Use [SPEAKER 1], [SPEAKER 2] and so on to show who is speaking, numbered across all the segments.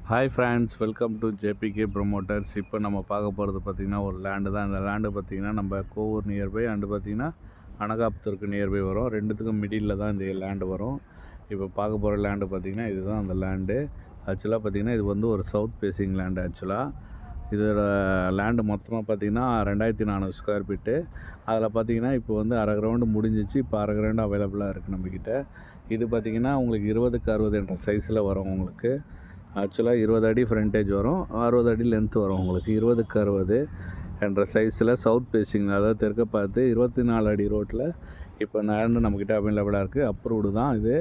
[SPEAKER 1] Hi friends, welcome to JBK promoters. இப்போ நம்ம பார்க்க போகிறது பார்த்திங்கன்னா ஒரு லேண்டு தான். இந்த லேண்டு பார்த்திங்கன்னா நம்ம கோவூர் நியர்பை அண்டு பார்த்திங்கன்னா அனகாபுத்தூருக்கு நியர்பை வரும். ரெண்டுத்துக்கும் மிடில் தான் இந்த லேண்டு வரும். இப்போ பார்க்க போகிற லேண்டு பார்த்திங்கன்னா இதுதான் அந்த லேண்டு. ஆக்சுவலாக பார்த்திங்கன்னா இது வந்து ஒரு சவுத் ஃபேஸிங் லேண்டு. ஆக்சுவலாக இதோட லேண்டு மொத்தமாக பார்த்திங்கன்னா 2400 ஸ்கொயர் ஃபீட்டு. அதில் பார்த்திங்கன்னா இப்போ வந்து அரை கிரவுண்டு முடிஞ்சிச்சு. இப்போ அரை கிரவுண்டு அவைலபிளாக இருக்குது நம்மக்கிட்ட. இது பார்த்திங்கன்னா உங்களுக்கு 20க்கு 60 என்ற சைஸில் வரும். உங்களுக்கு ஆக்சுவலாக 20 அடி ஃப்ரண்டேஜ் வரும், 60 அடி லென்த் வரும். உங்களுக்கு 20க்கு 60 என்ற சைஸில் சவுத் ஃபேஸிங், அதாவது தெற்க பார்த்து 24 அடி ரோட்டில் இப்போ லேண்டு நம்மக்கிட்ட அவைலபிளாக இருக்குது. அப்ரூவ்டு தான் இது.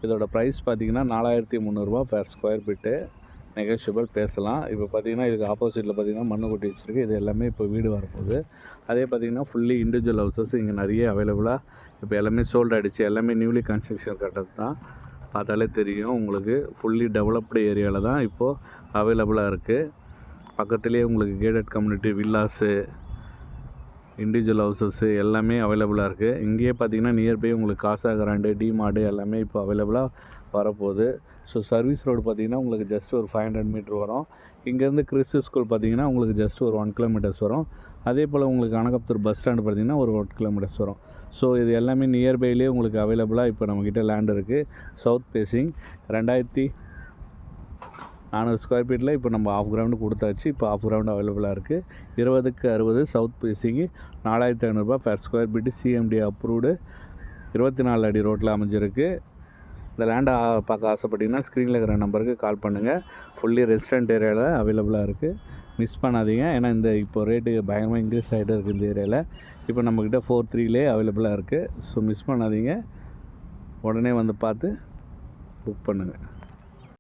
[SPEAKER 1] இதோட ப்ரைஸ் பார்த்திங்கன்னா 4300 பெர் ஸ்கொயர் ஃபீட்டு. நெகோஷியபிள் பேசலாம். இப்போ பார்த்திங்கன்னா இதுக்கு ஆப்போசிட்டில் பார்த்திங்கன்னா மண்ணு கொட்டி வச்சுருக்கு. இது எல்லாமே இப்போ வீடு வரப்போகுது. அதே பார்த்திங்கன்னா ஃபுல்லி இண்டிவிஜுவல் ஹவுசஸ் இங்கே நிறைய அவைலபிளாக இப்போ எல்லாமே சோல்ட் ஆகிடுச்சு. எல்லாமே நியூலி கன்ஸ்ட்ரக்ஷன் கட்டது தான். பார்த்தாலே தெரியும் உங்களுக்கு. ஃபுல்லி டெவலப்டு ஏரியாவில் தான் இப்போது அவைலபிளாக இருக்குது. பக்கத்துலேயே உங்களுக்கு gated community, villas, individual houses எல்லாமே அவைலபிளாக இருக்குது. இங்கேயே பார்த்திங்கன்னா நியர்பை உங்களுக்கு காசா கிராண்டு, டிமார்டு எல்லாமே இப்போ அவைலபிளாக வரப்போகுது. ஸோ சர்வீஸ் ரோடு பார்த்திங்கன்னா உங்களுக்கு ஜஸ்ட் ஒரு 500 மீட்ரு வரும். இங்கேருந்து கிறிஸ்து ஸ்கூல் பார்த்திங்கன்னா உங்களுக்கு ஜஸ்ட் ஒரு 1 கிலோமீட்டர்ஸ் வரும். அதே போல் உங்களுக்கு அனகாபுத்தூர் பஸ் ஸ்டாண்டு பார்த்திங்கன்னா ஒரு 1 கிலோமீட்டர்ஸ் வரும். ஸோ இது எல்லாமே நியர்பைலேயே உங்களுக்கு அவைலபிளாக இப்போ நம்மக்கிட்ட லேண்ட் இருக்குது. சவுத் ஃபேஸிங் 2400 ஸ்கொயர் ஃபீட்டில் இப்போ நம்ம ஆஃப் கிரவுண்டு கொடுத்தாச்சு. இப்போ ஆஃப் கிரவுண்டு அவைலபிளாக இருக்குது. 20க்கு 60 south facing 4500 per square feet. CMD approved 24 அடி ரோட்டில் அமைஞ்சிருக்கு. இந்த லேண்டை பார்க்க ஆசைப்பட்டீங்கன்னா ஸ்க்ரீனில் இருக்கிற நம்பருக்கு கால் பண்ணுங்கள். ஃபுல்லி ரெசிடென்ட் ஏரியாவில் அவைலபிளாக இருக்குது. மிஸ் பண்ணாதீங்க. ஏன்னா இந்த இப்போ ரேட்டு பயங்கரமாக இன்க்ரீஸ் ஆகிட்டு இருக்குது இந்த ஏரியாவில். இப்போ நம்மக்கிட்ட 4.3 அவைலபிளாக இருக்குது. ஸோ மிஸ் பண்ணாதீங்க. உடனே வந்து பார்த்து புக் பண்ணுங்கள்.